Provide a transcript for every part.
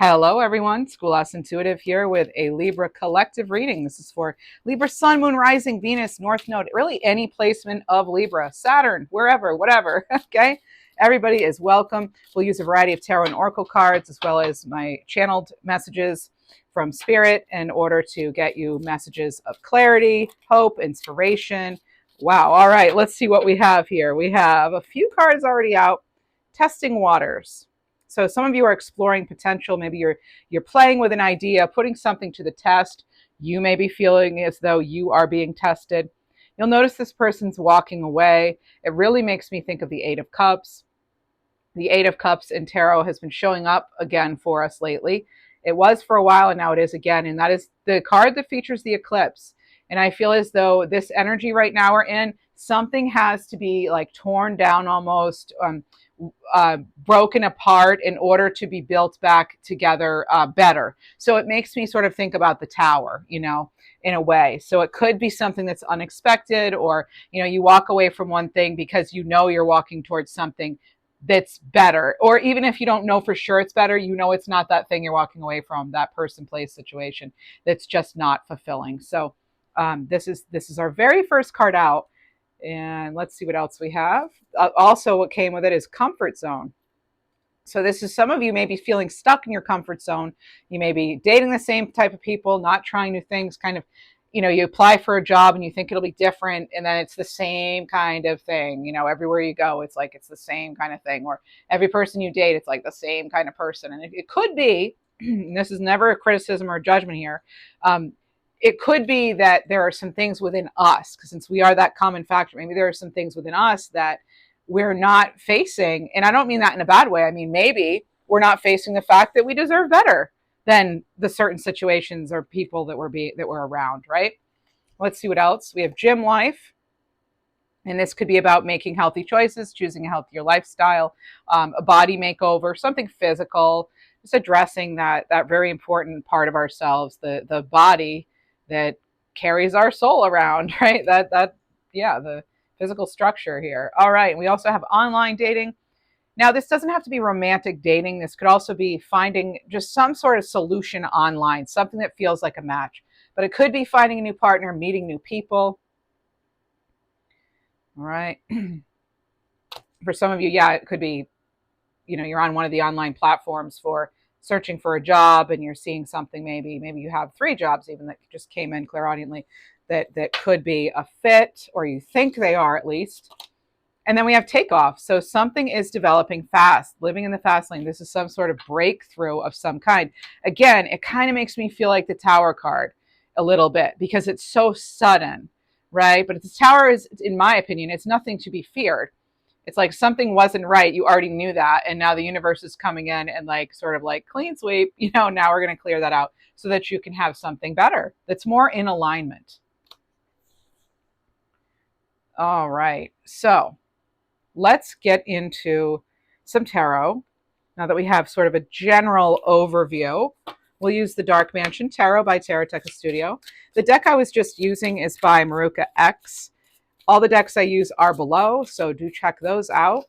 Hello, everyone. Schoolhouse Intuitive here with a Libra collective reading. This is for Libra Sun, Moon, Rising, Venus, North Node, really any placement of Libra, Saturn, wherever, whatever. Okay. Everybody is welcome. We'll use a variety of tarot and oracle cards as well as my channeled messages from Spirit in order to get you messages of clarity, hope, inspiration. Wow. All right. Let's see what we have here. We have a few cards already out. Testing waters. So some of you are exploring potential. Maybe you're playing with an idea, putting something to the test. You may be feeling as though you are being tested. You'll notice this person's walking away. It really makes me think of the Eight of Cups. The Eight of Cups in tarot has been showing up again for us lately. It was for a while and now it is again. And that is the card that features the eclipse. And I feel as though this energy right now we're in, something has to be like torn down almost, broken apart in order to be built back together better. So it makes me sort of think about the tower, in a way. So it could be something that's unexpected, or, you walk away from one thing because you're walking towards something that's better. Or even if you don't know for sure it's better, it's not that thing you're walking away from, that person, place, situation that's just not fulfilling. So this is our very first card out. And let's see what else we have. Also, what came with it is comfort zone. So this is some of you may be feeling stuck in your comfort zone. You may be dating the same type of people, not trying new things, kind of, you apply for a job and you think it'll be different. And then it's the same kind of thing. Everywhere you go, it's like it's the same kind of thing. Or every person you date, it's like the same kind of person. And it could be, and this is never a criticism or a judgment here, it could be that there are some things within us, because since we are that common factor, maybe there are some things within us that we're not facing. And I don't mean that in a bad way. I mean, maybe we're not facing the fact that we deserve better than the certain situations or people that we're around, right? Let's see what else. We have gym life. And this could be about making healthy choices, choosing a healthier lifestyle, a body makeover, something physical, just addressing that very important part of ourselves, the body that carries our soul around, right? The physical structure here. All right. We also have online dating. Now, this doesn't have to be romantic dating. This could also be finding just some sort of solution online, something that feels like a match. But it could be finding a new partner, meeting new people. All right. For some of you, it could be, you're on one of the online platforms for searching for a job and you're seeing something, maybe you have 3 jobs even that just came in clairaudiently that could be a fit, or you think they are at least. And then we have takeoff. So something is developing fast, living in the fast lane. This is some sort of breakthrough of some kind. Again, it kind of makes me feel like the Tower card a little bit because it's so sudden, right? But the Tower is, in my opinion, it's nothing to be feared. It's like something wasn't right. You already knew that. And now the universe is coming in and sort of clean sweep, now we're going to clear that out so that you can have something better that's more in alignment. All right. So let's get into some tarot. Now that we have sort of a general overview, we'll use the Dark Mansion Tarot by Tarot Teca Studio. The deck I was just using is by Maruka X. All the decks I use are below, so do check those out.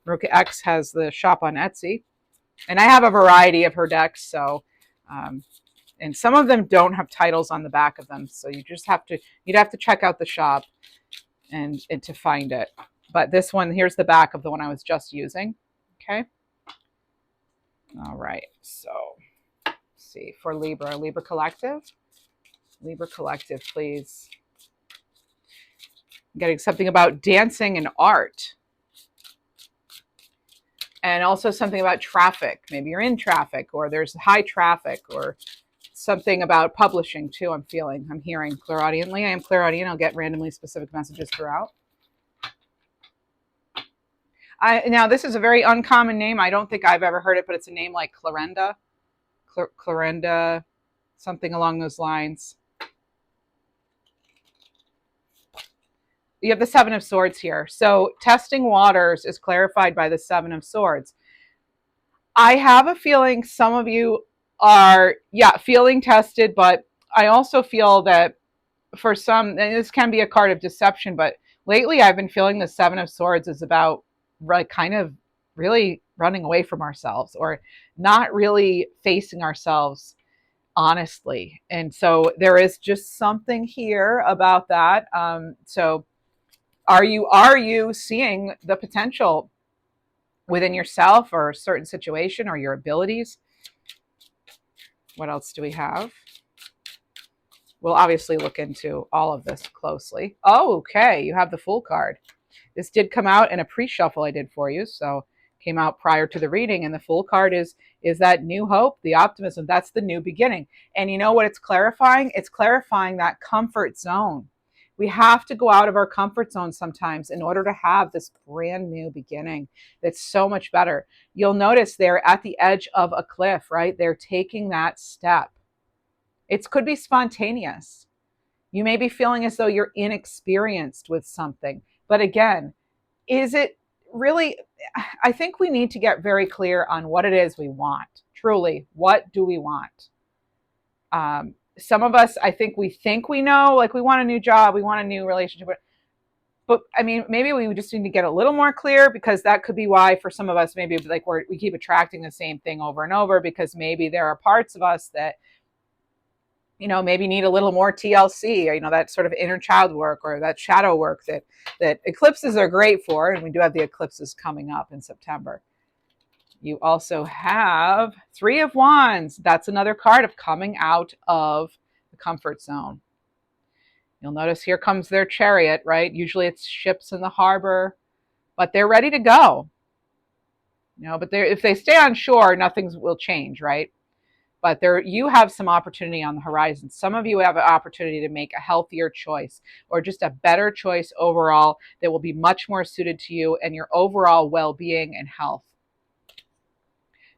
Maruka X has the shop on Etsy. And I have a variety of her decks, so and some of them don't have titles on the back of them, so you'd have to check out the shop and to find it. But this one, here's the back of the one I was just using. Okay. All right. So let's see, for Libra Collective. Libra Collective, please. I'm getting something about dancing and art. And also something about traffic. Maybe you're in traffic, or there's high traffic, or something about publishing too. I'm hearing clairaudiently. I am clairaudient. I'll get randomly specific messages throughout. Now, this is a very uncommon name. I don't think I've ever heard it, but it's a name like Clarenda. Clarenda, something along those lines. You have the Seven of Swords here. So testing waters is clarified by the Seven of Swords. I have a feeling some of you are, feeling tested, but I also feel that for some, and this can be a card of deception, but lately I've been feeling the Seven of Swords is about kind of really running away from ourselves or not really facing ourselves honestly. And so there is just something here about that. So are you seeing the potential within yourself or a certain situation or your abilities? What else do we have? We'll obviously look into all of this closely. Oh, okay, you have the Fool card. This did come out in a pre-shuffle I did for you, so came out prior to the reading, and the Fool card is that new hope, the optimism. That's the new beginning. And you know what it's clarifying? It's clarifying that comfort zone. We have to go out of our comfort zone sometimes in order to have this brand new beginning that's so much better. You'll notice they're at the edge of a cliff, right? They're taking that step. It could be spontaneous. You may be feeling as though you're inexperienced with something. But again, is it really? I think we need to get very clear on what it is we want. Truly, what do we want? Some of us, I think we know, like we want a new job, we want a new relationship. But I mean, maybe we just need to get a little more clear, because that could be why for some of us, maybe like we keep attracting the same thing over and over, because maybe there are parts of us that, you know, maybe need a little more TLC, or, you know, that sort of inner child work or that shadow work that eclipses are great for. And we do have the eclipses coming up in September. You also have Three of Wands. That's another card of coming out of the comfort zone. You'll notice here comes their Chariot, right? Usually it's ships in the harbor, but they're ready to go. You know, but if they stay on shore, nothing will change, right? But you have some opportunity on the horizon. Some of you have an opportunity to make a healthier choice, or just a better choice overall that will be much more suited to you and your overall well-being and health.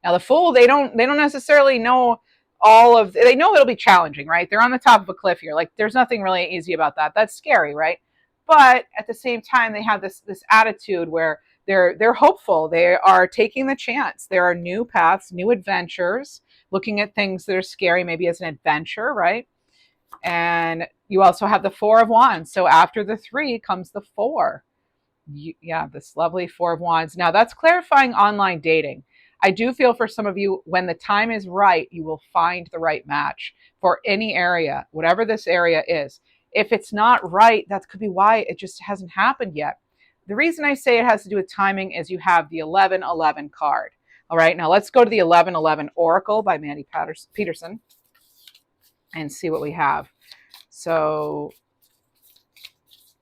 Now the Fool, they don't necessarily know they know it'll be challenging, right? They're on the top of a cliff here. Like, there's nothing really easy about that. That's scary, right? But at the same time, they have this attitude where they're hopeful. They are taking the chance. There are new paths, new adventures, looking at things that are scary, maybe as an adventure, right? And you also have the Four of Wands. So after the three comes the four. Yeah, this lovely Four of Wands. Now that's clarifying online dating. I do feel for some of you, when the time is right, you will find the right match for any area, whatever this area is. If it's not right, that could be why it just hasn't happened yet. The reason I say it has to do with timing is you have the 1111 card. All right, now let's go to the 1111 Oracle by Mandy Peterson and see what we have. So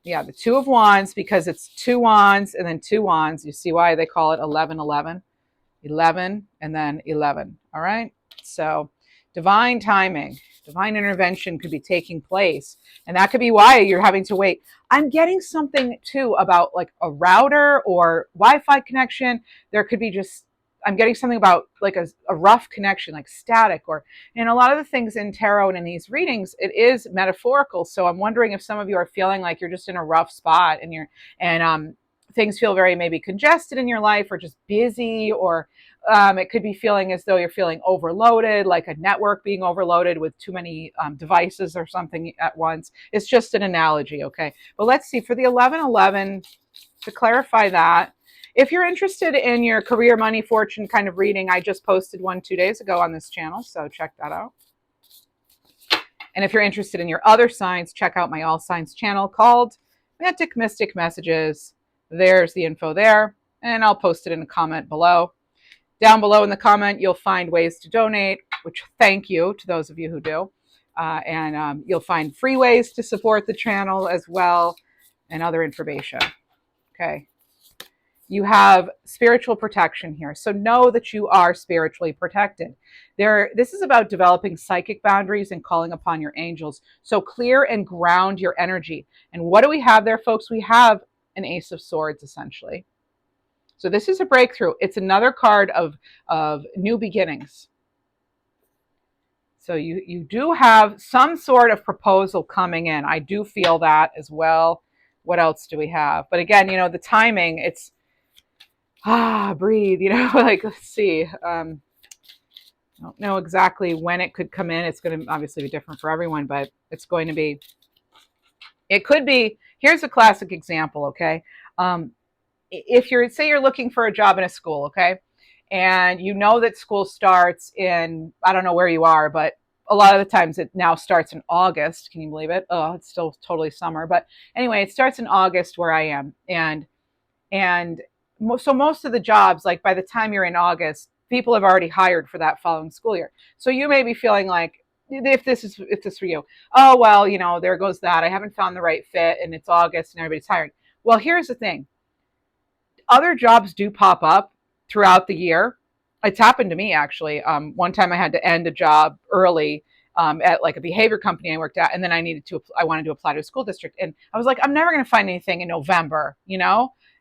yeah, the Two of Wands, because it's two wands and then two wands. You see why they call it 1111? 11 and then 11. All right. So divine timing, divine intervention could be taking place. And that could be why you're having to wait. I'm getting something too about like a router or Wi-Fi connection. There could be just, I'm getting something about like a rough connection, like static, or, and a lot of the things in tarot and in these readings, it is metaphorical. So I'm wondering if some of you are feeling like you're just in a rough spot and things feel very maybe congested in your life, or just busy, or it could be feeling as though you're feeling overloaded, like a network being overloaded with too many devices or something at once. It's just an analogy, okay? But let's see, for the 1111, to clarify that, if you're interested in your career, money, fortune kind of reading, I just posted one 2 days ago on this channel, so check that out. And if you're interested in your other signs, check out my All Signs channel called Mantic Mystic Messages. There's the info there, and I'll post it in a comment below. Down below in the comment, you'll find ways to donate, which thank you to those of you who do. And you'll find free ways to support the channel as well, and other information. Okay. You have spiritual protection here. So know that you are spiritually protected. This is about developing psychic boundaries and calling upon your angels. So clear and ground your energy. And what do we have there, folks? We have an Ace of Swords, essentially. So this is a breakthrough. It's another card of new beginnings. So you do have some sort of proposal coming in. I do feel that as well. What else do we have? But again, you know, the timing, it's, breathe, you know, like, let's see. I don't know exactly when it could come in. It's going to obviously be different for everyone, but it's going to be, it could be, here's a classic example, okay? if you're, say you're looking for a job in a school, okay, and you know that school starts in, I don't know where you are, but a lot of the times it now starts in August. Can you believe it? Oh, it's still totally summer. But anyway, it starts in August where I am. And so most of the jobs, like by the time you're in August, people have already hired for that following school year. So you may be feeling like, if this is for you, oh, well, there goes that. I haven't found the right fit and it's August and everybody's hiring. Well, here's the thing. Other jobs do pop up throughout the year. It's happened to me, actually. One time I had to end a job early at like a behavior company I worked at, and then I wanted to apply to a school district, and I was like, I'm never going to find anything in November,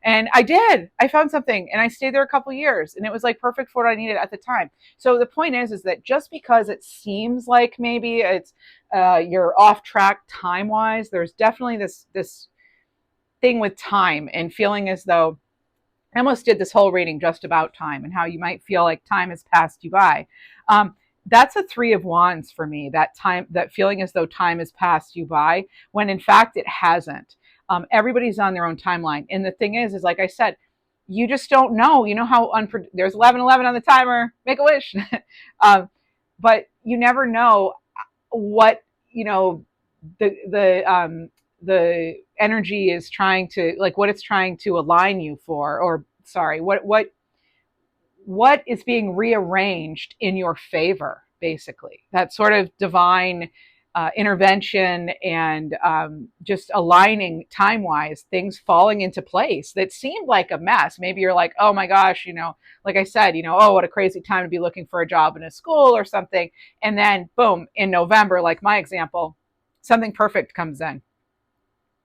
And I did. I found something, and I stayed there a couple of years, and it was like perfect for what I needed at the time. So the point is that just because it seems like maybe it's you're off track time wise, there's definitely this thing with time and feeling as though I almost did this whole reading just about time and how you might feel like time has passed you by. That's a 3 of Wands for me, that feeling as though time has passed you by, when in fact it hasn't. Everybody's on their own timeline. And the thing is like I said, you just don't know. You know how there's 11:11 on the timer, make a wish. But you never know what, the energy is trying to, like, what it's trying to align you for, or sorry, what is being rearranged in your favor, basically. That sort of divine intervention and just aligning time-wise, things falling into place that seemed like a mess. Maybe you're like, oh my gosh, like I said, oh, what a crazy time to be looking for a job in a school or something. And then boom, in November, like my example, something perfect comes in.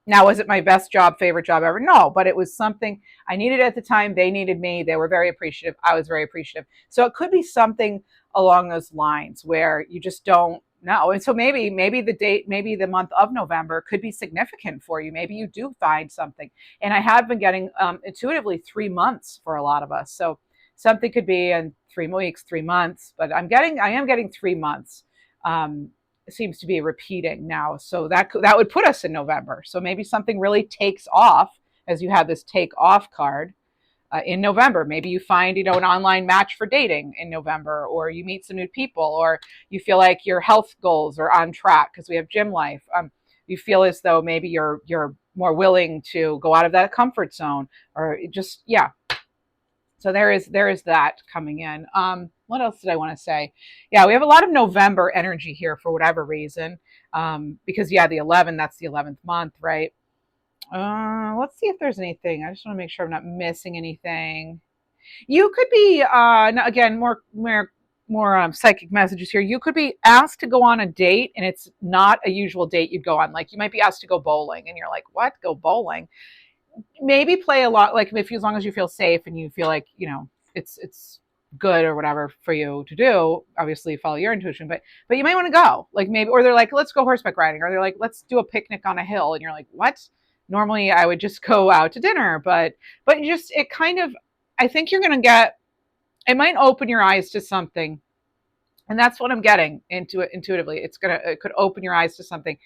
Now, was it my best job, favorite job ever? No, but it was something I needed at the time. They needed me. They were very appreciative. I was very appreciative. So it could be something along those lines where you just don't know. And so maybe the month of November could be significant for you. Maybe you do find something. And I have been getting intuitively 3 months for a lot of us. So something could be in 3 weeks, 3 months, but I am getting 3 months. Seems to be repeating now. So that would put us in November. So maybe something really takes off, as you have this take off card in November. Maybe you find, an online match for dating in November, or you meet some new people, or you feel like your health goals are on track because we have gym life. You feel as though maybe you're more willing to go out of that comfort zone, or just, yeah. So there is that coming in. What else did I want to say? Yeah, we have a lot of November energy here for whatever reason. Because the 11, that's the 11th month, right? Let's see if there's anything. I just want to make sure I'm not missing anything. You could be, again, more psychic messages here. You could be asked to go on a date, and it's not a usual date you'd go on. Like, you might be asked to go bowling, and you're like, what? Go bowling? Maybe play a lot, like, as long as you feel safe and you feel like, it's good or whatever for you to do. Obviously follow your intuition, but you might want to go, like, maybe, or they're like, let's go horseback riding, or they're like, let's do a picnic on a hill, and you're like, what? Normally I would just go out to dinner, but it kind of, I think you're going to get, it might open your eyes to something. And that's what I'm getting into it intuitively. It could open your eyes to something.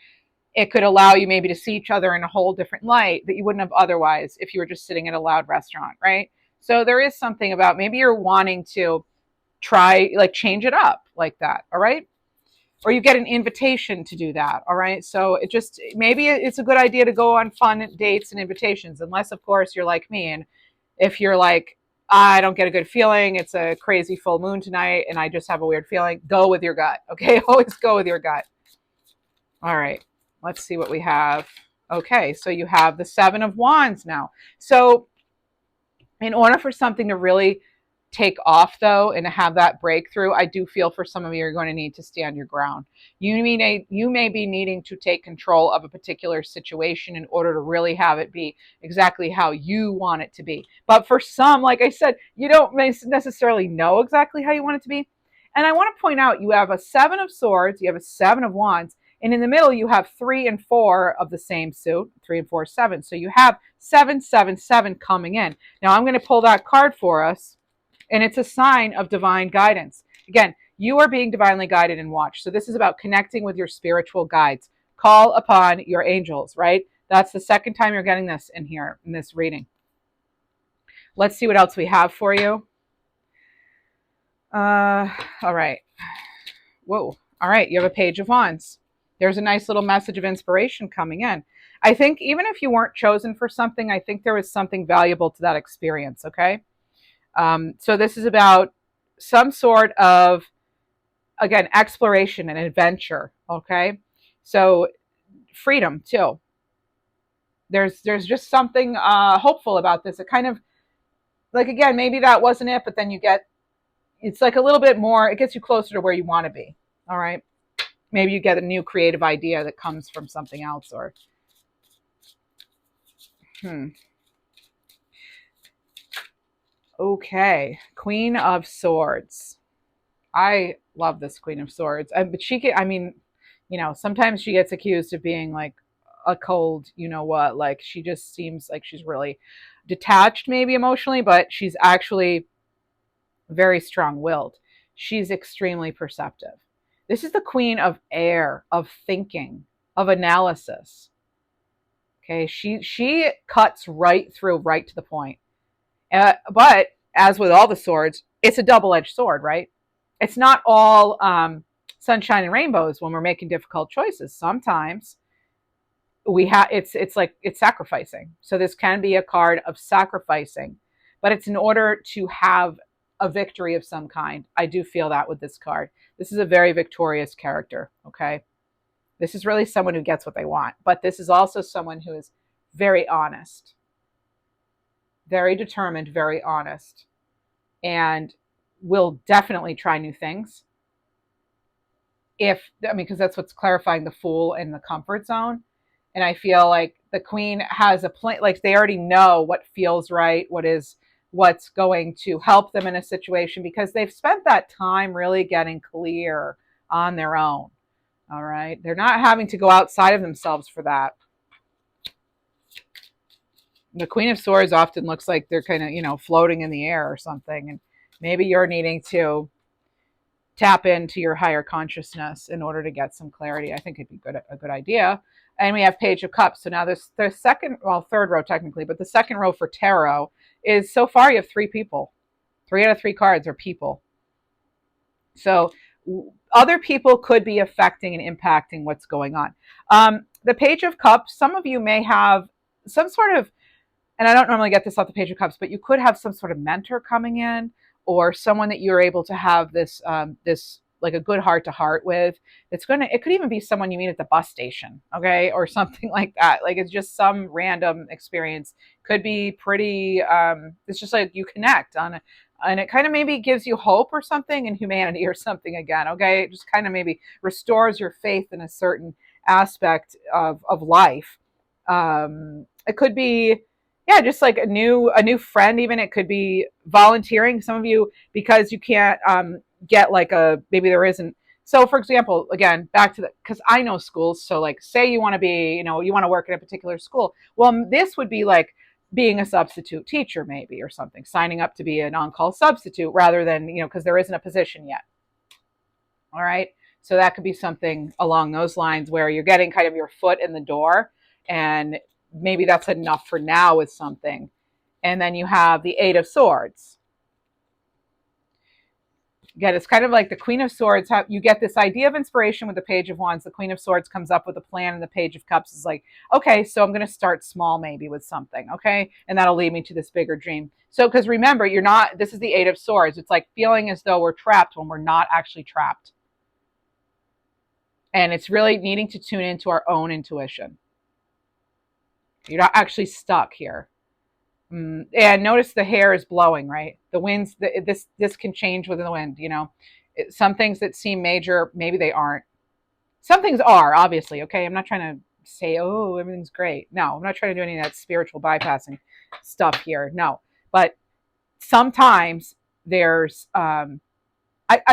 It could allow you maybe to see each other in a whole different light that you wouldn't have otherwise if you were just sitting at a loud restaurant, right? So there is something about, maybe you're wanting to try, like, change it up like that, all right? Or you get an invitation to do that, all right? So maybe it's a good idea to go on fun dates and invitations, unless, of course, you're like me, and if you're like, I don't get a good feeling, it's a crazy full moon tonight, and I just have a weird feeling, go with your gut, okay? Always go with your gut. All right. Let's see what we have. Okay, so you have the 7 of Wands now. So in order for something to really take off, though, and to have that breakthrough, I do feel for some of you, you're going to need to stand your ground. You may be needing to take control of a particular situation in order to really have it be exactly how you want it to be. But for some, like I said, you don't necessarily know exactly how you want it to be. And I want to point out, you have a 7 of Swords, you have a 7 of Wands, and in the middle, you have 3 and 4 of the same suit, 3 and 4, 7. So you have 7, 7, 7 coming in. Now I'm going to pull that card for us, and it's a sign of divine guidance. Again, you are being divinely guided and watched. So this is about connecting with your spiritual guides. Call upon your angels, right? That's the second time you're getting this in here, in this reading. Let's see what else we have for you. All right. Whoa. All right. You have a Page of Wands. There's a nice little message of inspiration coming in. I think even if you weren't chosen for something, I think there was something valuable to that experience. Okay. So this is about some sort of, again, exploration and adventure. Okay. So freedom too. There's just something hopeful about this. It kind of, like, again, maybe that wasn't it, but then you get, it's like a little bit more, it gets you closer to where you want to be. All right. Maybe you get a new creative idea that comes from something else, or Okay, Queen of Swords. I love this Queen of Swords. But I mean, sometimes she gets accused of being like a cold, you know what, like she just seems like she's really detached maybe emotionally, but she's actually very strong-willed. She's extremely perceptive. This is the Queen of Air, of thinking, of analysis. Okay, she cuts right through, right to the point. But as with all the swords, it's a double-edged sword, right? It's not all sunshine and rainbows when we're making difficult choices. Sometimes it's sacrificing. So this can be a card of sacrificing, but it's in order to have a victory of some kind. I do feel that with this card. This is a very victorious character. Okay, this is really someone who gets what they want, but this is also someone who is very honest, very determined, very honest, and will definitely try new things. Because that's what's clarifying the Fool and the comfort zone. And I feel like the Queen has a plan, like they already know what feels right, what's going to help them in a situation, because they've spent that time really getting clear on their own. All right. They're not having to go outside of themselves for that. The Queen of Swords often looks like they're kind of, floating in the air or something. And maybe you're needing to tap into your higher consciousness in order to get some clarity. I think it'd be a good idea. And we have Page of Cups. So now there's the third row technically, but the second row for tarot is, so far you have 3 people. 3 out of 3 cards are people. So other people could be affecting and impacting what's going on. The Page of Cups, some of you may have some sort of, and I don't normally get this off the Page of Cups, but you could have some sort of mentor coming in, or someone that you're able to have this like a good heart to heart with. It could even be someone you meet at the bus station, okay, or something like that. Like it's just some random experience. Could be pretty. It's just like you connect on, and it kind of maybe gives you hope or something in humanity or something again. Okay, it just kind of maybe restores your faith in a certain aspect of life. It could be, yeah, just like a new friend. Even it could be volunteering. Some of you, because you can't get like maybe there isn't. So for example, again, back to because I know schools. So like, say you want to be, you want to work at a particular school. Well, this would be like being a substitute teacher maybe, or something, signing up to be an on-call substitute rather than, because there isn't a position yet. All right. So that could be something along those lines where you're getting kind of your foot in the door, and maybe that's enough for now with something. And then you have the 8 of Swords. Again, it's kind of like the Queen of Swords. You get this idea of inspiration with the Page of Wands. The Queen of Swords comes up with a plan, and the Page of Cups is like, okay, so I'm going to start small maybe with something, okay? And that'll lead me to this bigger dream. So, because remember, this is the 8 of Swords. It's like feeling as though we're trapped when we're not actually trapped. And it's really needing to tune into our own intuition. You're not actually stuck here. And notice the hair is blowing, right? The winds, this can change with the wind, Some things that seem major, maybe they aren't. Some things are, obviously, okay? I'm not trying to say, oh, everything's great. No, I'm not trying to do any of that spiritual bypassing stuff here. No. But sometimes there's, I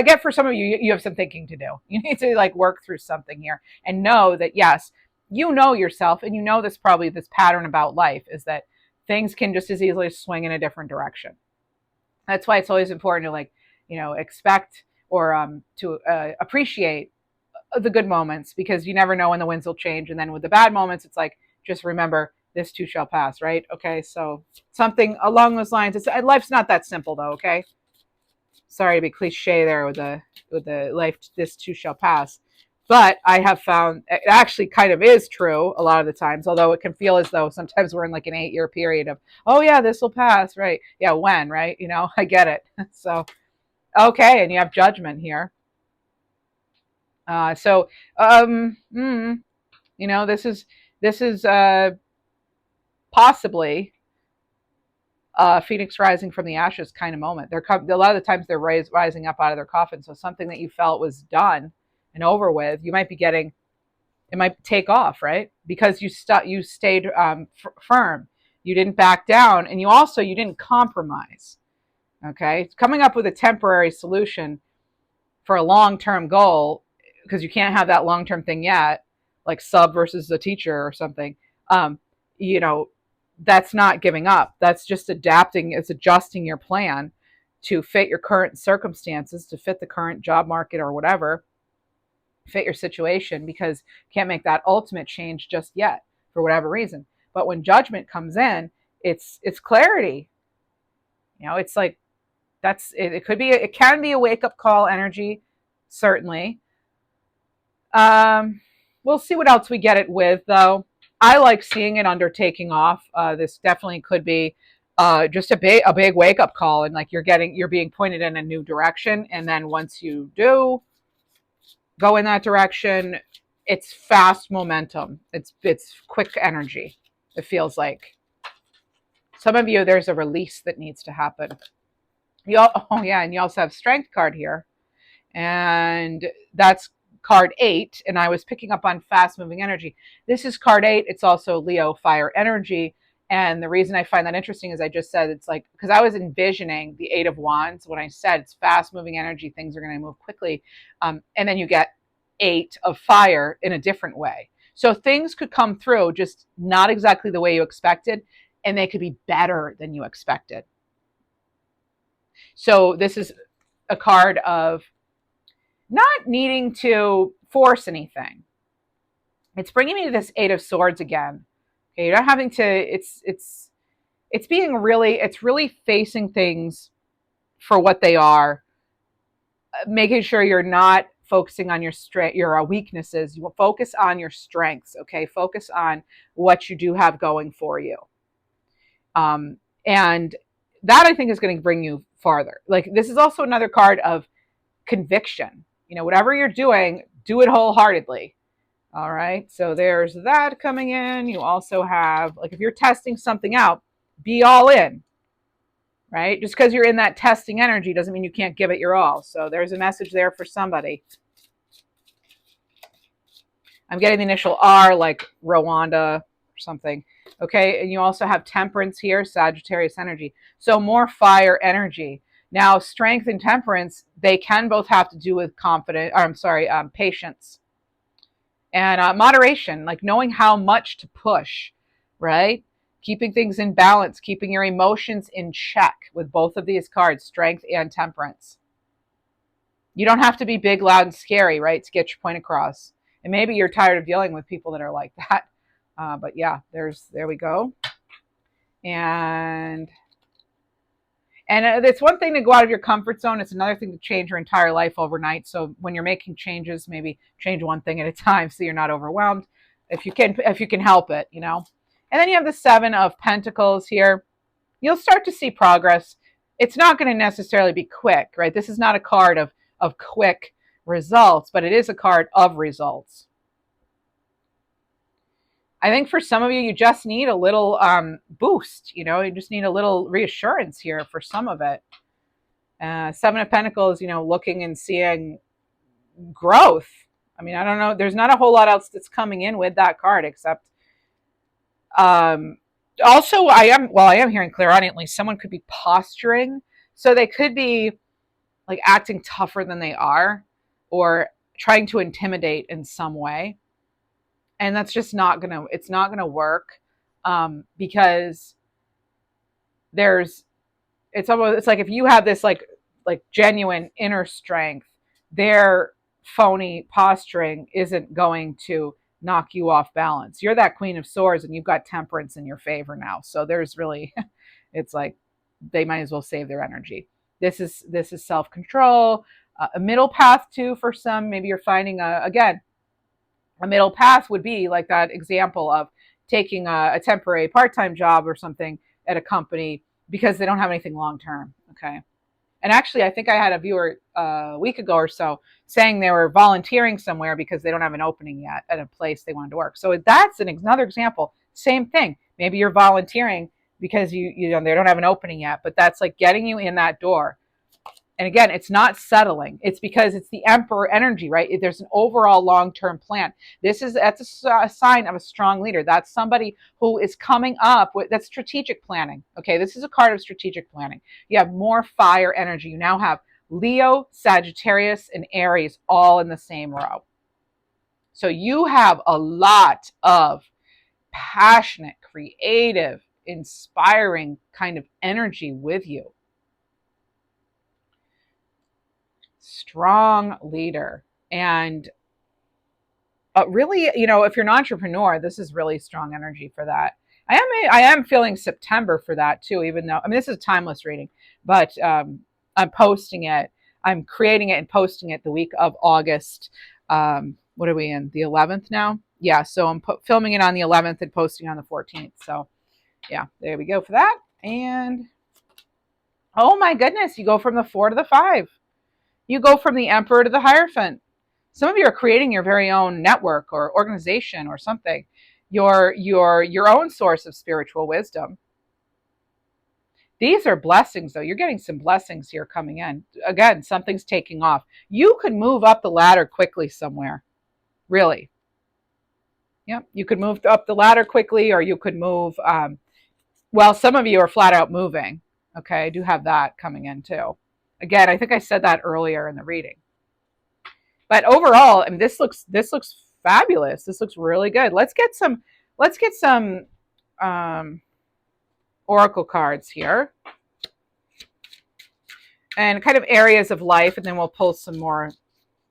get for some of you, you have some thinking to do. You need to like work through something here and know that, yes, you know yourself, and this pattern about life is that things can just as easily swing in a different direction. That's why it's always important to expect or to appreciate the good moments, because you never know when the winds will change. And then with the bad moments, it's like, just remember this too shall pass, right? Okay, so something along those lines. Life's not that simple though, okay? Sorry to be cliche there with the life, this too shall pass. But I have found it actually kind of is true a lot of the times, although it can feel as though sometimes we're in like an 8-year period of, oh yeah, this will pass, right? Yeah, when, right? You know, I get it. So, okay, and you have judgment here. So, you know, this is possibly Phoenix rising from the ashes kind of moment. A lot of the times they're rising up out of their coffin. So something that you felt was done and over with, you might be getting, it might take off, right? Because you stayed firm, you didn't back down, and you didn't compromise. Okay, coming up with a temporary solution for a long-term goal, because you can't have that long-term thing yet, like sub versus the teacher or something. Um, you know, that's not giving up. That's just adapting. It's adjusting your plan to fit your current circumstances, to fit the current job market or whatever, fit your situation, because you can't make that ultimate change just yet for whatever reason. But when judgment comes in, it's clarity. You know, it's like it could be, it can be a wake up call energy, certainly. We'll see what else we get it with, though. I like seeing it under taking off. This definitely could be just a big wake up call, and like you're being pointed in a new direction, and then once you do go in that direction, it's fast momentum. It's quick energy. It feels like some of you, there's a release that needs to happen. Oh yeah, and you also have Strength card here, and that's card 8, and I was picking up on fast moving energy. This is card 8. It's also Leo fire energy. And the reason I find that interesting is I just said it's like, because I was envisioning the 8 of Wands when I said it's fast moving energy, things are going to move quickly. And then you get 8 of fire in a different way. So things could come through just not exactly the way you expected, and they could be better than you expected. So this is a card of not needing to force anything. It's bringing me to this 8 of Swords again. Okay, you're not having to. It's really facing things for what they are, making sure you're not focusing on your weaknesses. You focus on your strengths. Okay, focus on what you do have going for you, and that I think is going to bring you farther. Like, this is also another card of conviction. You know, whatever you're doing, do it wholeheartedly. All right. So there's that coming in. You also have, like, if you're testing something out, be all in, right? Just because you're in that testing energy doesn't mean you can't give it your all. So there's a message there for somebody. I'm getting the initial R, like Rwanda or something. Okay. And you also have Temperance here, Sagittarius energy. So more fire energy. Now, strength and temperance, they can both have to do with patience and moderation, like knowing how much to push, right? Keeping things in balance, keeping your emotions in check with both of these cards, strength and temperance. You don't have to be big, loud, and scary, right, to get your point across. And maybe you're tired of dealing with people that are like that. But yeah, there we go. And it's one thing to go out of your comfort zone. It's another thing to change your entire life overnight. So when you're making changes, maybe change one thing at a time so you're not overwhelmed. If you can help it, you know. And then you have the 7 of Pentacles here. You'll start to see progress. It's not going to necessarily be quick, right? This is not a card of quick results, but it is a card of results. I think for some of you, you just need a little boost. You know, you just need a little reassurance here for some of it. 7 of Pentacles, you know, looking and seeing growth. I mean, I don't know. There's not a whole lot else that's coming in with that card except. Also, I am hearing clairaudiently, someone could be posturing. So they could be like acting tougher than they are or trying to intimidate in some way. And that's just not gonna work, because it's like if you have this like genuine inner strength, their phony posturing isn't going to knock you off balance. You're that Queen of Swords and you've got temperance in your favor now. So there's really, it's like they might as well save their energy. This is self-control, a middle path too for some. Maybe you're finding again, a middle path would be like that example of taking a temporary part-time job or something at a company because they don't have anything long-term. Okay. And actually, I think I had a viewer a week ago or so saying they were volunteering somewhere because they don't have an opening yet at a place they wanted to work. So that's another example. Same thing. Maybe you're volunteering because you know they don't have an opening yet, but that's like getting you in that door. And again, it's not settling. It's because it's the Emperor energy, right? There's an overall long-term plan. That's a sign of a strong leader. That's somebody who is coming up with that's strategic planning. Okay, this is a card of strategic planning. You have more fire energy. You now have Leo, Sagittarius, and Aries all in the same row. So you have a lot of passionate, creative, inspiring kind of energy with you. Strong leader. And really, you know, if you're an entrepreneur, this is really strong energy for that. I am feeling September for that too, even though, I mean, this is a timeless reading, but I'm posting it. I'm creating it and posting it the week of August. What are we in? The 11th now? Yeah, so I'm filming it on the 11th and posting on the 14th. So yeah, there we go for that. And oh my goodness, you go from the 4 to the 5. You go from the Emperor to the Hierophant. Some of you are creating your very own network or organization or something. Your own source of spiritual wisdom. These are blessings, though. You're getting some blessings here coming in. Again, something's taking off. You could move up the ladder quickly somewhere. Really. Yep. You could move up the ladder quickly, or you could move. Well, some of you are flat out moving. Okay. I do have that coming in too. Again, I think I said that earlier in the reading. But overall, I mean, this looks fabulous. This looks really good. Let's get some oracle cards here. And kind of areas of life, and then we'll pull some more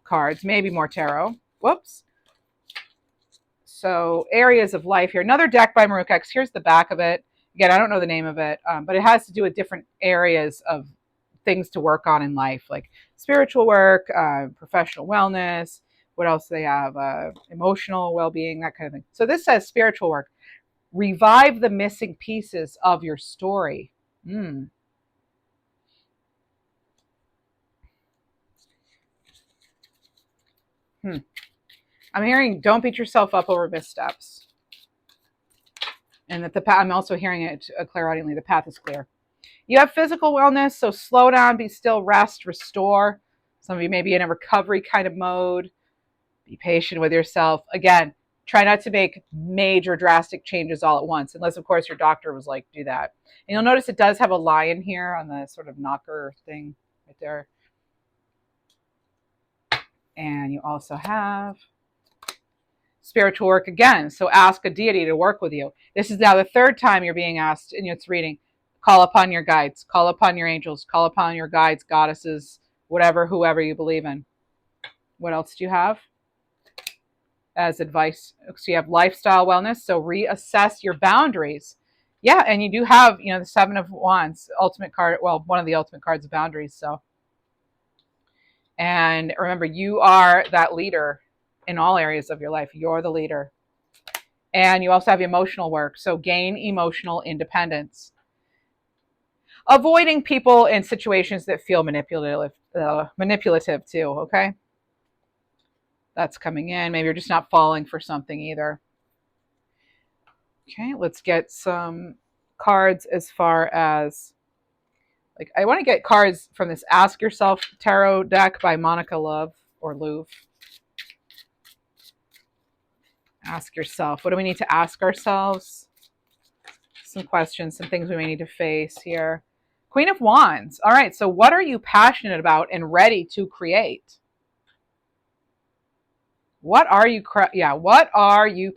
cards, maybe more tarot. Whoops. So areas of life here. Another deck by Maruk X. Here's the back of it. Again, I don't know the name of it, but it has to do with different areas of things to work on in life, like spiritual work, professional wellness. What else do they have? Emotional well-being, that kind of thing. So this says spiritual work. Revive the missing pieces of your story. I'm hearing don't beat yourself up over missteps. And that the path, I'm also hearing it clairaudiently, the path is clear. You have physical wellness, so slow down, be still, rest, restore. Some of you may be in a recovery kind of mode. Be patient with yourself. Again, try not to make major drastic changes all at once, unless, of course, your doctor was like, do that. And you'll notice it does have a lion here on the sort of knocker thing right there. And you also have spiritual work again. So ask a deity to work with you. This is now the third time you're being asked in this reading. Call upon your guides, call upon your angels, call upon your guides, goddesses, whatever, whoever you believe in. What else do you have as advice? So you have lifestyle wellness. So reassess your boundaries. Yeah, and you do have, you know, the 7 of Wands, ultimate card. Well, one of the ultimate cards of boundaries. So, and remember, you are that leader in all areas of your life. You're the leader. And you also have emotional work. So gain emotional independence. Avoiding people in situations that feel manipulative too, okay? That's coming in. Maybe you're just not falling for something either. Okay, let's get some cards as far as, like, I want to get cards from this Ask Yourself Tarot deck by Monica Love or Louv. Ask yourself. What do we need to ask ourselves? Some questions, some things we may need to face here. Queen of Wands. All right, so what are you passionate about and ready to create? What are you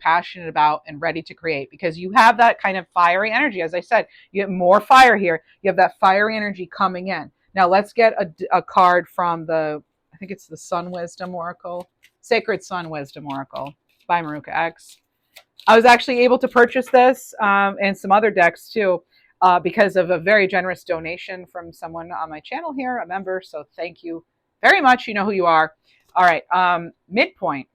passionate about and ready to create? Because you have that kind of fiery energy. As I said, you have more fire here. You have that fiery energy coming in. Now let's get a card from I think it's the Sun Wisdom Oracle, Sacred Sun Wisdom Oracle. by Maruka X. I was actually able to purchase this and some other decks too because of a very generous donation from someone on my channel here, a member. So thank you very much. You know who you are. All right. Midpoint.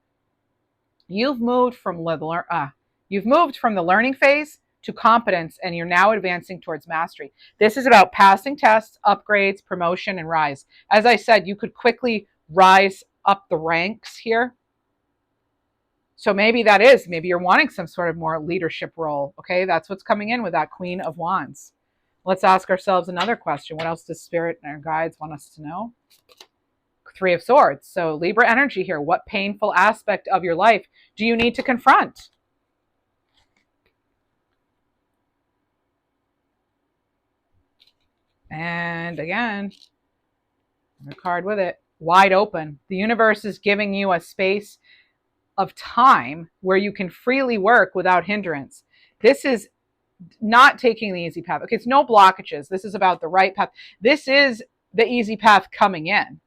You've moved from the learning phase to competence, and you're now advancing towards mastery. This is about passing tests, upgrades, promotion, and rise. As I said, you could quickly rise up the ranks here. So maybe you're wanting some sort of more leadership role. Okay, that's what's coming in with that Queen of Wands. Let's ask ourselves another question. What else does Spirit and our guides want us to know? Three of Swords. So Libra energy here. What painful aspect of your life do you need to confront? And again, a card with it. Wide open. The universe is giving you a space of time where you can freely work without hindrance. This is not taking the easy path. Okay, it's no blockages. This is about the right path. This is the easy path coming in.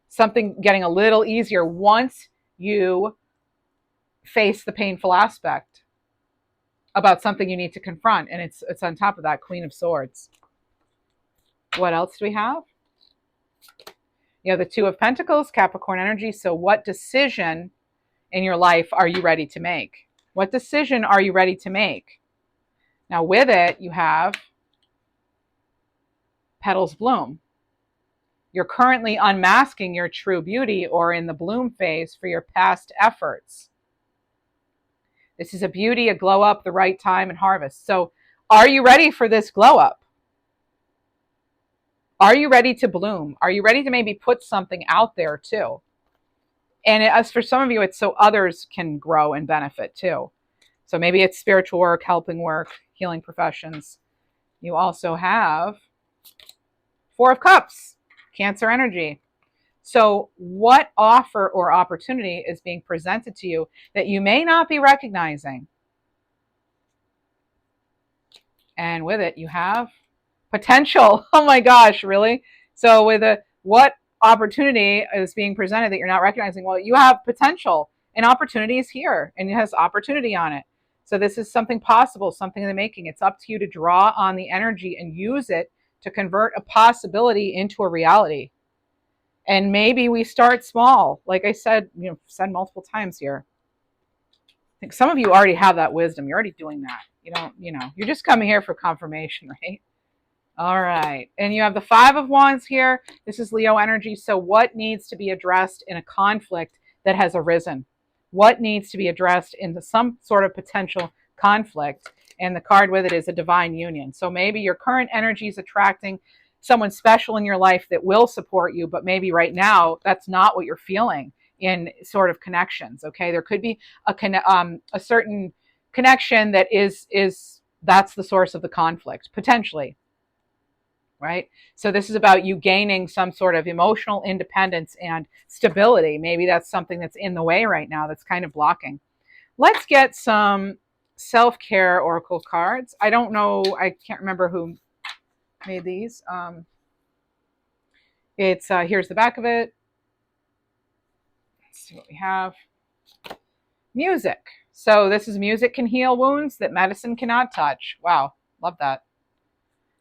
Something getting a little easier once you face the painful aspect about something you need to confront. And it's on top of that Queen of Swords. What else do we have? You have the Two of Pentacles, Capricorn energy. So what decision in your life are you ready to make? What decision are you ready to make? Now with it, you have Petals bloom. You're currently unmasking your true beauty or in the bloom phase for your past efforts. This is a beauty, a glow up, the right time and harvest. So are you ready for this glow up? Are you ready to bloom? Are you ready to maybe put something out there too? And as for some of you, it's so others can grow and benefit too. So maybe it's spiritual work, helping work, healing professions. You also have Four of Cups, Cancer energy. So what offer or opportunity is being presented to you that you may not be recognizing? And with it, you have potential. Oh my gosh, really? So with what opportunity is being presented that you're not recognizing? Well, you have potential and opportunity is here and it has opportunity on it. So this is something possible, something in the making. It's up to you to draw on the energy and use it to convert a possibility into a reality. And maybe we start small. Like I said, said multiple times here. I think some of you already have that wisdom. You're already doing that. You're just coming here for confirmation, right? All right. And you have the Five of Wands here. This is Leo energy. So what needs to be addressed in a conflict that has arisen? What needs to be addressed in some sort of potential conflict? And the card with it is a divine union. So maybe your current energy is attracting someone special in your life that will support you, but maybe right now that's not what you're feeling in sort of connections. Okay, there could be a certain connection that is that's the source of the conflict potentially. Right? So this is about you gaining some sort of emotional independence and stability. Maybe that's something that's in the way right now that's kind of blocking. Let's get some self-care oracle cards. I don't know, I can't remember who made these. It's here's the back of it. Let's see what we have. Music. So this is music can heal wounds that medicine cannot touch. Wow, love that.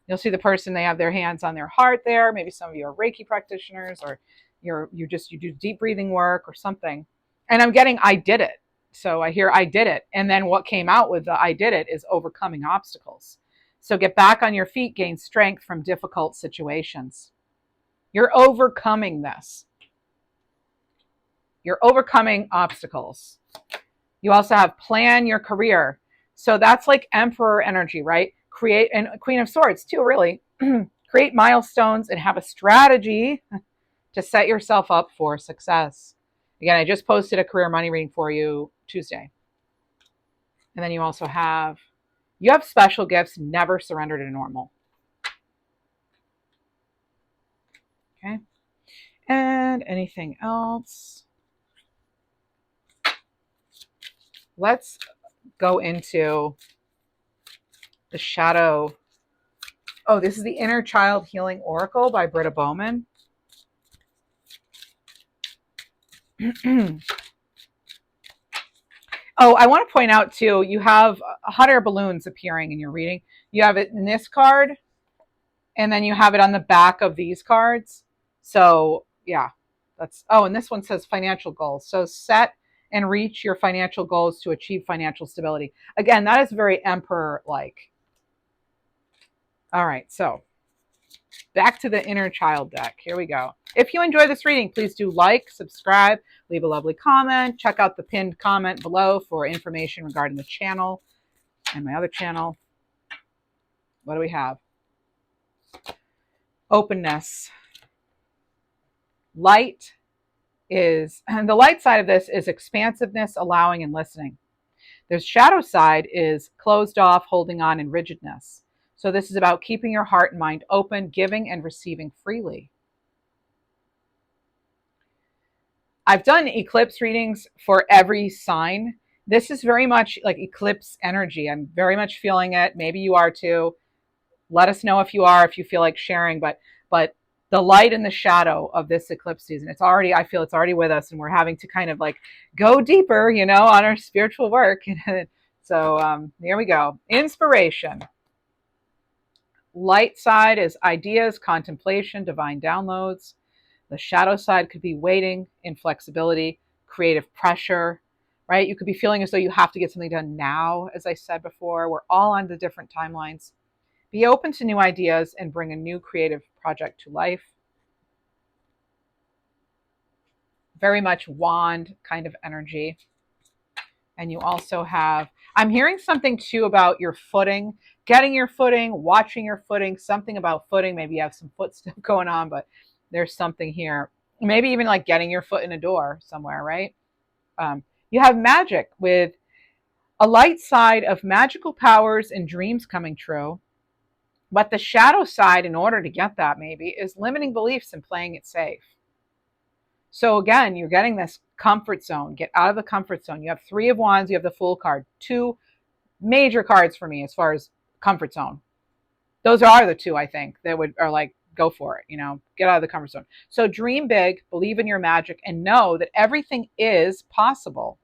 You'll see the person, they have their hands on their heart there. Maybe some of you are Reiki practitioners or you do deep breathing work or something. And I'm getting I did it. So I hear I did it. And then what came out with the I did it is overcoming obstacles. So get back on your feet, gain strength from difficult situations. You're overcoming this. You're overcoming obstacles. You also have plan your career. So that's like Emperor energy, right? Create, and Queen of Swords too, really. Create milestones and have a strategy to set yourself up for success. Again, I just posted a career money reading for you Tuesday. And then you also have, you have special gifts, never surrender to normal. Okay. And anything else? Let's go into the shadow. Oh, this is the Inner Child Healing Oracle by Britta Bowman. Oh, I want to point out too, you have hot air balloons appearing in your reading. You have it in this card, and then you have it on the back of these cards. So yeah, that's, oh, and this one says financial goals. So set and reach your financial goals to achieve financial stability. Again, that is very emperor like. All right, so back to the inner child deck. Here we go. If you enjoy this reading, please do like, subscribe, leave a lovely comment. Check out the pinned comment below for information regarding the channel and my other channel. What do we have? Openness. Light is, and the light side of this is expansiveness, allowing, and listening. The shadow side is closed off, holding on, and rigidness. So this is about keeping your heart and mind open, giving and receiving freely. I've done eclipse readings for every sign. This is very much like eclipse energy. I'm very much feeling it. Maybe you are too. Let us know if you are, if you feel like sharing. But the light and the shadow of this eclipse season, it's already, I feel it's already with us, and we're having to kind of like go deeper, you know, on our spiritual work. So here we go. Inspiration. Light side is ideas, contemplation, divine downloads. The shadow side could be waiting, inflexibility, creative pressure, right? You could be feeling as though you have to get something done now, as I said before. We're all on the different timelines. Be open to new ideas and bring a new creative project to life. Very much wand kind of energy. And you also have, I'm hearing something too about your footing, getting your footing, watching your footing, something about footing. Maybe you have some foot stuff going on, but there's something here. Maybe even like getting your foot in a door somewhere, right? You have magic with a light side of magical powers and dreams coming true. But the shadow side, in order to get that maybe, is limiting beliefs and playing it safe. So again, you're getting this comfort zone. Get out of the comfort zone. You have 3 of Wands. You have the Fool card. 2 major cards for me as far as comfort zone. Those are the 2, I think, that are like, go for it, you know, get out of the comfort zone. So dream big, believe in your magic, and know that everything is possible.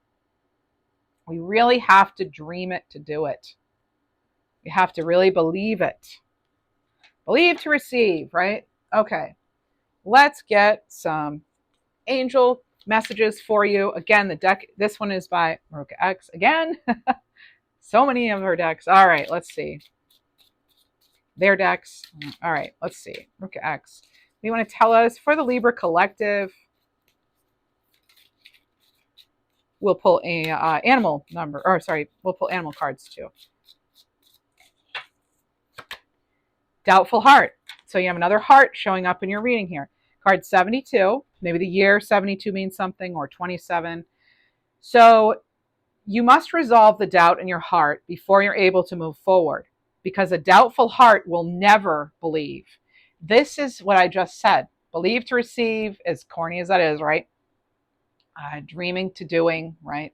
We really have to dream it to do it. You have to really believe it. Believe to receive, right? Okay, let's get some angel messages for you. Again, the deck, this one is by Maruka X. Again, so many of her decks. All right, let's see. Their decks. All right, let's see. Maruka X. You want to tell us for the Libra Collective? We'll pull a animal number, or sorry, we'll pull animal cards too. Doubtful heart. So you have another heart showing up in your reading here. Card 72. Maybe the year 72 means something, or 27. So you must resolve the doubt in your heart before you're able to move forward, because a doubtful heart will never believe. This is what I just said. Believe to receive, as corny as that is, right? Dreaming to doing, right?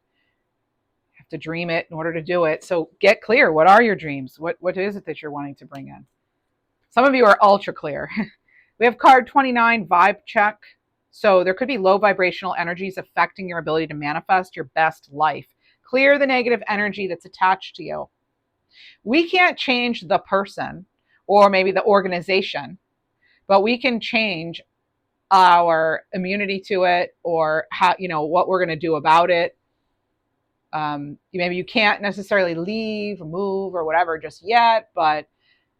You have to dream it in order to do it. So get clear. What are your dreams? What is it that you're wanting to bring in? Some of you are ultra clear. We have card 29, vibe check. So there could be low vibrational energies affecting your ability to manifest your best life. Clear the negative energy that's attached to you. We can't change the person or maybe the organization, but we can change our immunity to it, or how, you know, what we're going to do about it. Maybe you can't necessarily leave or move or whatever just yet, but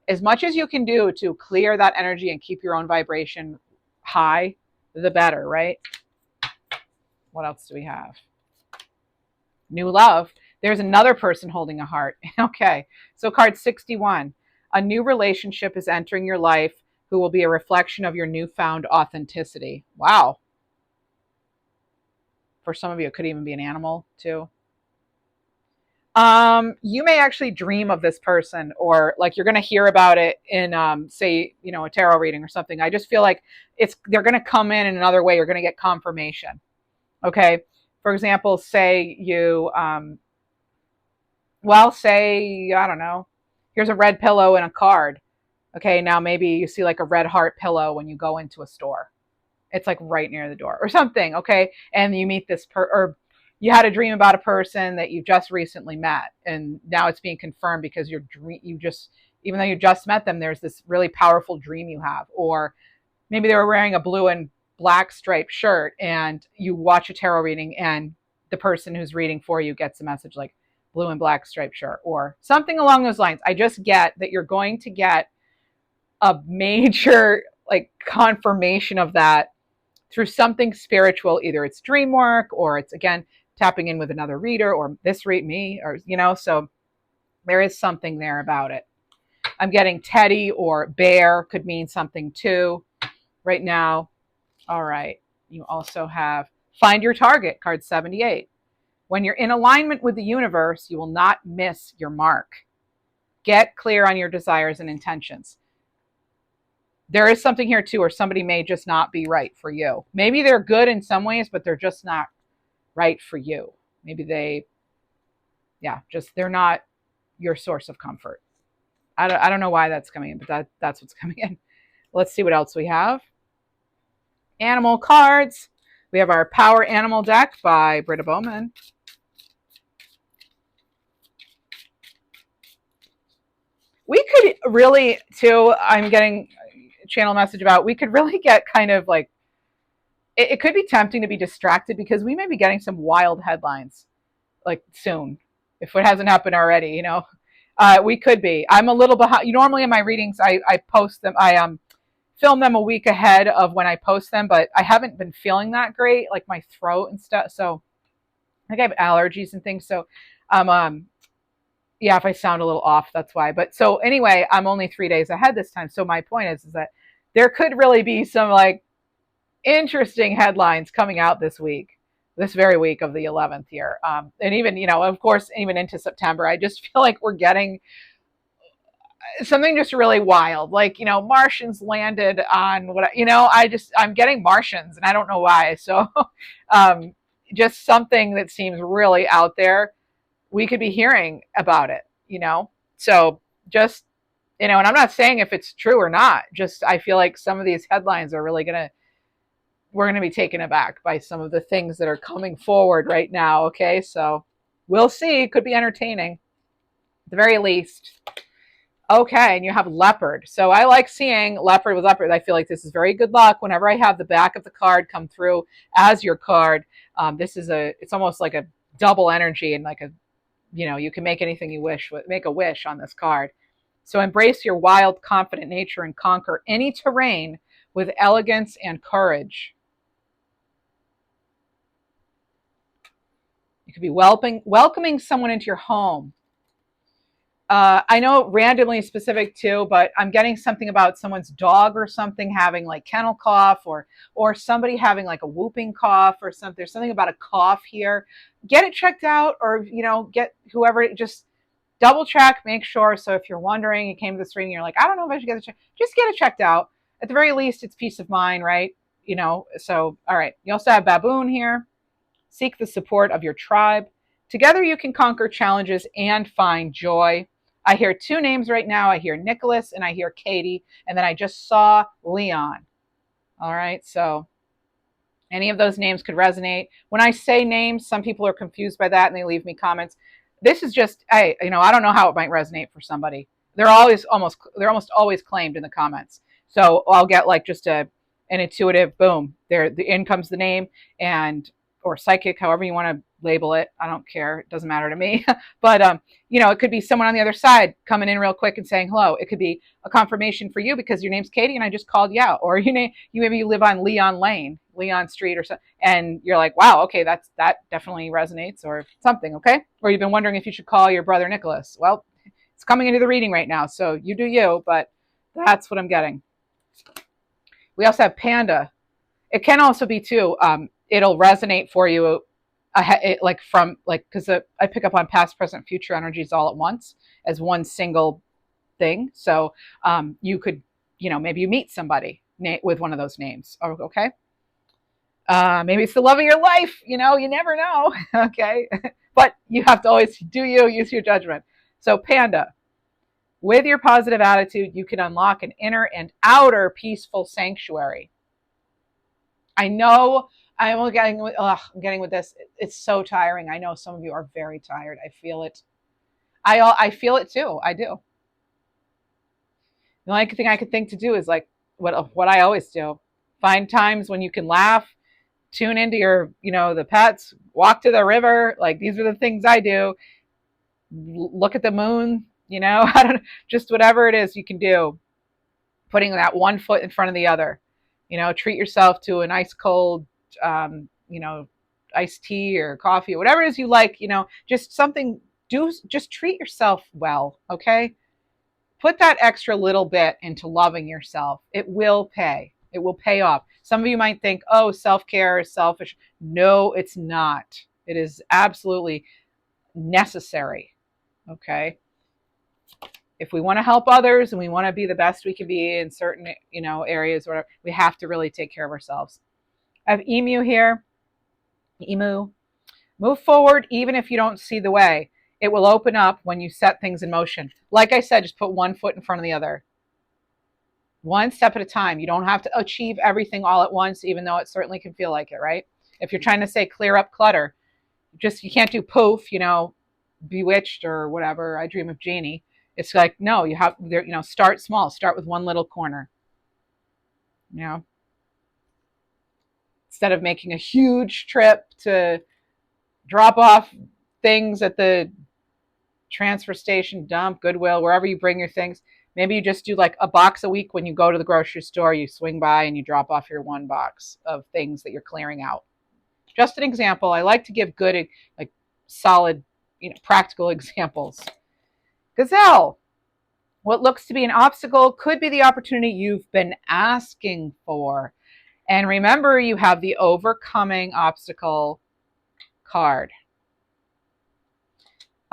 as much as you can do to clear that energy and keep your own vibration high, the better, right? What else do we have? New love. There's another person holding a heart. Okay, so card 61. A new relationship is entering your life who will be a reflection of your newfound authenticity. Wow. For some of you, it could even be an animal too. You may actually dream of this person, or like you're going to hear about it in, say, you know, a tarot reading or something. I just feel like they're going to come in another way. You're going to get confirmation. Okay. For example, say you, say, I don't know, here's a red pillow and a card. Okay. Now maybe you see like a red heart pillow when you go into a store. It's like right near the door or something, okay? And you meet this or you had a dream about a person that you just recently met, and now it's being confirmed because your dream, you just, even though you just met them, there's this really powerful dream you have. Or maybe they were wearing a blue and black striped shirt, and you watch a tarot reading, and the person who's reading for you gets a message like blue and black striped shirt or something along those lines. I just get that you're going to get a major like confirmation of that through something spiritual. Either it's dream work, or it's again tapping in with another reader, or this read me, or so there is something there about it. I'm getting teddy or bear could mean something too right now. All right. You also have find your target, card 78. When you're in alignment with the universe, you will not miss your mark. Get clear on your desires and intentions. There is something here too, or somebody may just not be right for you. Maybe they're good in some ways, but they're just not right for you. Maybe they're not your source of comfort. I don't know why that's coming in, but that's what's coming in. Let's see what else we have. Animal cards. We have our Power Animal deck by Britta Bowman. We could really, too, I'm getting a channel message about, we could really get kind of like, it could be tempting to be distracted because we may be getting some wild headlines like soon, if it hasn't happened already, we could be. I'm a little behind. Normally in my readings, I post them. I film them a week ahead of when I post them, but I haven't been feeling that great, like my throat and stuff. So I think I have allergies and things. So, yeah, if I sound a little off, that's why. But so anyway, I'm only 3 days ahead this time. So my point is that there could really be some like interesting headlines coming out this very week of the 11th here. And even, of course, even into September, I just feel like we're getting something just really wild. Like, Martians landed on I'm getting Martians and I don't know why. So just something that seems really out there. We could be hearing about it, So just, and I'm not saying if it's true or not, just I feel like some of these headlines are really we're going to be taken aback by some of the things that are coming forward right now. Okay. So we'll see. It could be entertaining at the very least. Okay. And you have leopard. So I like seeing leopard with leopard. I feel like this is very good luck. Whenever I have the back of the card come through as your card, it's almost like a double energy and like you can make anything you wish, make a wish on this card. So embrace your wild, confident nature and conquer any terrain with elegance and courage. You could be welcoming someone into your home. I know randomly specific too, but I'm getting something about someone's dog or something having like kennel cough or somebody having like a whooping cough or something. There's something about a cough here. Get it checked out, or, get whoever, just double check, make sure. So if you're wondering, you came to this reading, you're like, I don't know if I should get it checked. Just get it checked out. At the very least, it's peace of mind, right? So, all right. You also have baboon here. Seek the support of your tribe. Together you can conquer challenges and find joy. I hear two names right now. I hear Nicholas and I hear Katie. And then I just saw Leon. All right. So any of those names could resonate. When I say names, some people are confused by that and they leave me comments. This is just, I don't know how it might resonate for somebody. They're almost always claimed in the comments. So I'll get like just an intuitive boom. In comes the name, or psychic, however you want to label it. I don't care. It doesn't matter to me. But, it could be someone on the other side coming in real quick and saying hello. It could be a confirmation for you because your name's Katie and I just called you out. Or maybe you live on Leon Street or something. And you're like, wow, okay, that definitely resonates or something. Okay. Or you've been wondering if you should call your brother Nicholas. Well, it's coming into the reading right now. So you do you, but that's what I'm getting. We also have panda. It can also be too, it'll resonate for you because I pick up on past, present, future energies all at once as one single thing. So you could, maybe you meet somebody with one of those names. Okay. Maybe it's the love of your life. You never know. Okay. But you have to always use your judgment. So panda, with your positive attitude, you can unlock an inner and outer peaceful sanctuary. I know I'm getting with this. It's so tiring. I know some of you are very tired. I feel it. I feel it too. I do. The only thing I could think to do is like what I always do. Find times when you can laugh, tune into your, the pets, walk to the river. Like these are the things I do. Look at the moon, I don't just whatever it is you can do. Putting that one foot in front of the other. Treat yourself to a nice cold, iced tea or coffee or whatever it is you like. Just something. Just treat yourself well. Okay. Put that extra little bit into loving yourself. It will pay. It will pay off. Some of you might think, oh, self-care is selfish. No, it's not. It is absolutely necessary. Okay. If we want to help others and we want to be the best we can be in certain, areas, whatever, we have to really take care of ourselves. I have Emu here. Emu. Move forward even if you don't see the way. It will open up when you set things in motion. Like I said, just put one foot in front of the other. One step at a time. You don't have to achieve everything all at once, even though it certainly can feel like it, right? If you're trying to say clear up clutter, you can't do poof, bewitched or whatever. I dream of Jeannie. It's like, no, you have, start small. Start with one little corner. Instead of making a huge trip to drop off things at the transfer station, dump, Goodwill, wherever you bring your things. Maybe you just do like a box a week when you go to the grocery store, you swing by and you drop off your one box of things that you're clearing out. Just an example. I like to give good, like solid, practical examples. Gazelle. What looks to be an obstacle could be the opportunity you've been asking for. And remember, you have the overcoming obstacle card.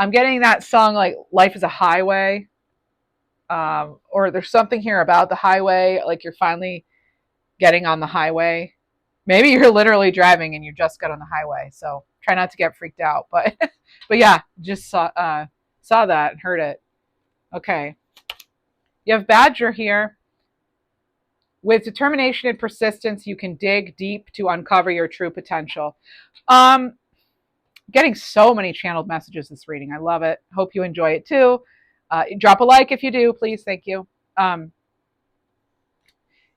I'm getting that song like Life is a Highway. Or there's something here about the highway, like you're finally getting on the highway. Maybe you're literally driving and you just got on the highway. So try not to get freaked out. But yeah, just saw that and heard it. Okay. You have Badger here. With determination and persistence, you can dig deep to uncover your true potential. Getting so many channeled messages this reading. I love it. Hope you enjoy it too. Drop a like if you do, please. Thank you.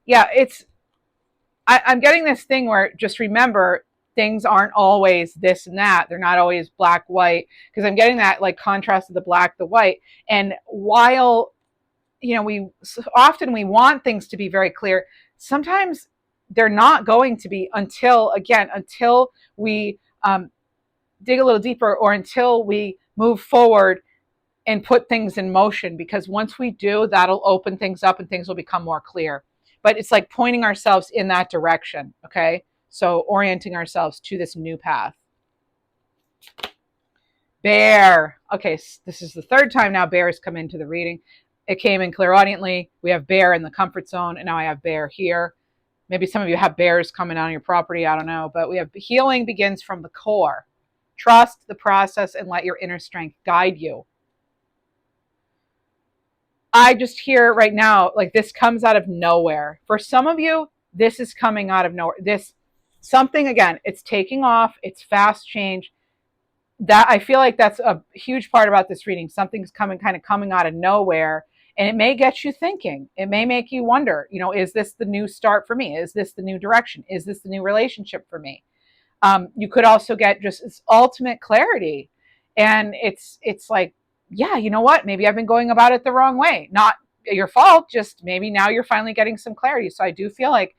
Yeah, I'm getting this thing where just remember things aren't always this and that. They're not always black, white, because I'm getting that like contrast of the black, the white. And while, we often want things to be very clear, sometimes they're not going to be until we dig a little deeper or until we move forward and put things in motion, because once we do, that'll open things up and things will become more clear. But it's like pointing ourselves in that direction, okay? So orienting ourselves to this new path. Bear. Okay, this is the third time now Bear has come into the reading. It came in clairaudiently. We have Bear in the comfort zone, and now I have Bear here. Maybe some of you have bears coming on your property, I don't know. But we have healing begins from the core. Trust the process and let your inner strength guide you. I just hear right now, like this comes out of nowhere. For some of you, this is coming out of nowhere. Something, again, it's taking off. It's fast change. That I feel like that's a huge part about this reading. Something's coming out of nowhere. And it may get you thinking. It may make you wonder, is this the new start for me? Is this the new direction? Is this the new relationship for me? You could also get just this ultimate clarity. And it's like, yeah, you know what? Maybe I've been going about it the wrong way. Not your fault, just maybe now you're finally getting some clarity. So I do feel like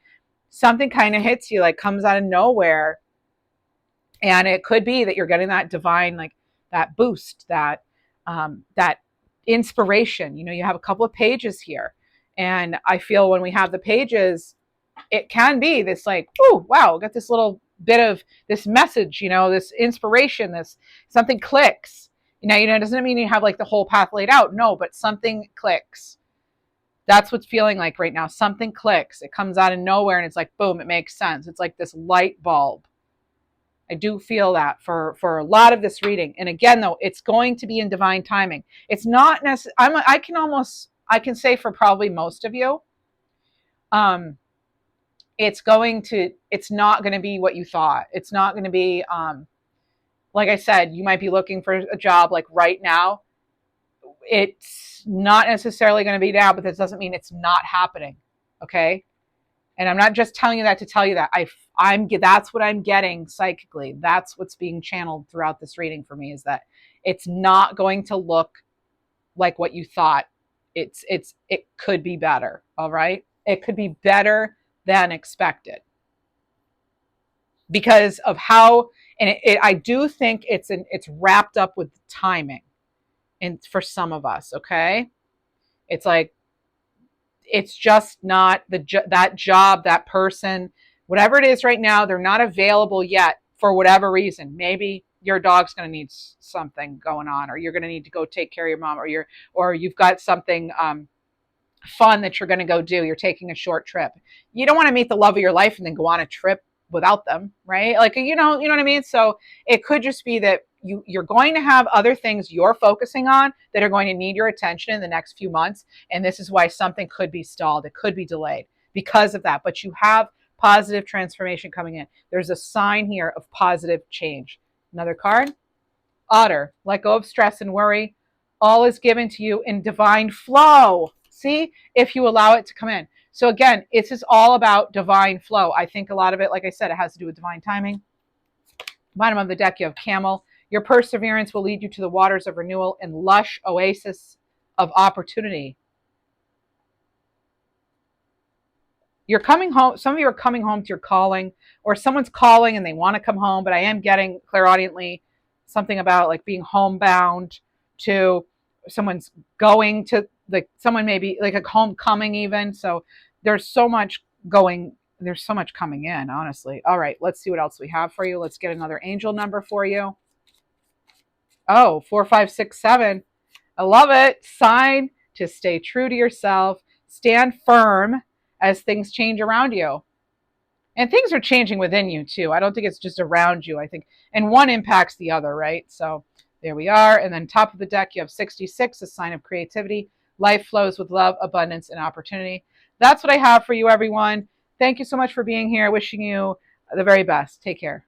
something kind of hits you, like comes out of nowhere. And it could be that you're getting that divine, like that boost, that inspiration. You have a couple of pages here. And I feel when we have the pages, it can be this like, oh, wow, got this little bit of this message, this inspiration, this something clicks. It doesn't mean you have like the whole path laid out. No, but something clicks. That's what's feeling like right now. Something clicks. It comes out of nowhere and it's like, boom, it makes sense. It's like this light bulb. I do feel that for a lot of this reading. And again, though, it's going to be in divine timing. It's not necessarily, I can say for probably most of you, it's not going to be what you thought. It's not going to be, like I said, you might be looking for a job like right now. It's not necessarily going to be now, but this doesn't mean it's not happening. Okay. And I'm not just telling you that to tell you that. That's what I'm getting psychically. That's what's being channeled throughout this reading for me, is that it's not going to look like what you thought. It could be better. All right. It could be better than expected because of how, and I do think it's wrapped up with timing, and for some of us, okay, it's like it's just not that job, that person, whatever it is right now, they're not available yet for whatever reason. Maybe your dog's going to need something going on, or you're going to need to go take care of your mom, or you've got something fun that you're going to go do. You're taking a short trip. You don't want to meet the love of your life and then go on a trip without them, right? Like, you know what I mean? So it could just be that you're going to have other things you're focusing on that are going to need your attention in the next few months. And this is why something could be stalled. It could be delayed because of that. But you have positive transformation coming in. There's a sign here of positive change. Another card. Otter. Let go of stress and worry. All is given to you in divine flow. See, if you allow it to come in. So again, it's just all about divine flow. I think a lot of it, like I said, it has to do with divine timing. Bottom of the deck, you have Camel. Your perseverance will lead you to the waters of renewal and lush oasis of opportunity. You're coming home. Some of you are coming home to your calling, or someone's calling and they want to come home, but I am getting clairaudiently something about like being homebound to someone's going to, like someone maybe like a homecoming even. So there's so much coming in, honestly. All right, let's see what else we have for you. Let's get another angel number for you. Oh, 4567. I love it. Sign to stay true to yourself. Stand firm as things change around you. And things are changing within you too. I don't think it's just around you. I think, and one impacts the other, right? So there we are. And then top of the deck, you have 66, a sign of creativity. Life flows with love, abundance, and opportunity. That's what I have for you, everyone. Thank you so much for being here. Wishing you the very best. Take care.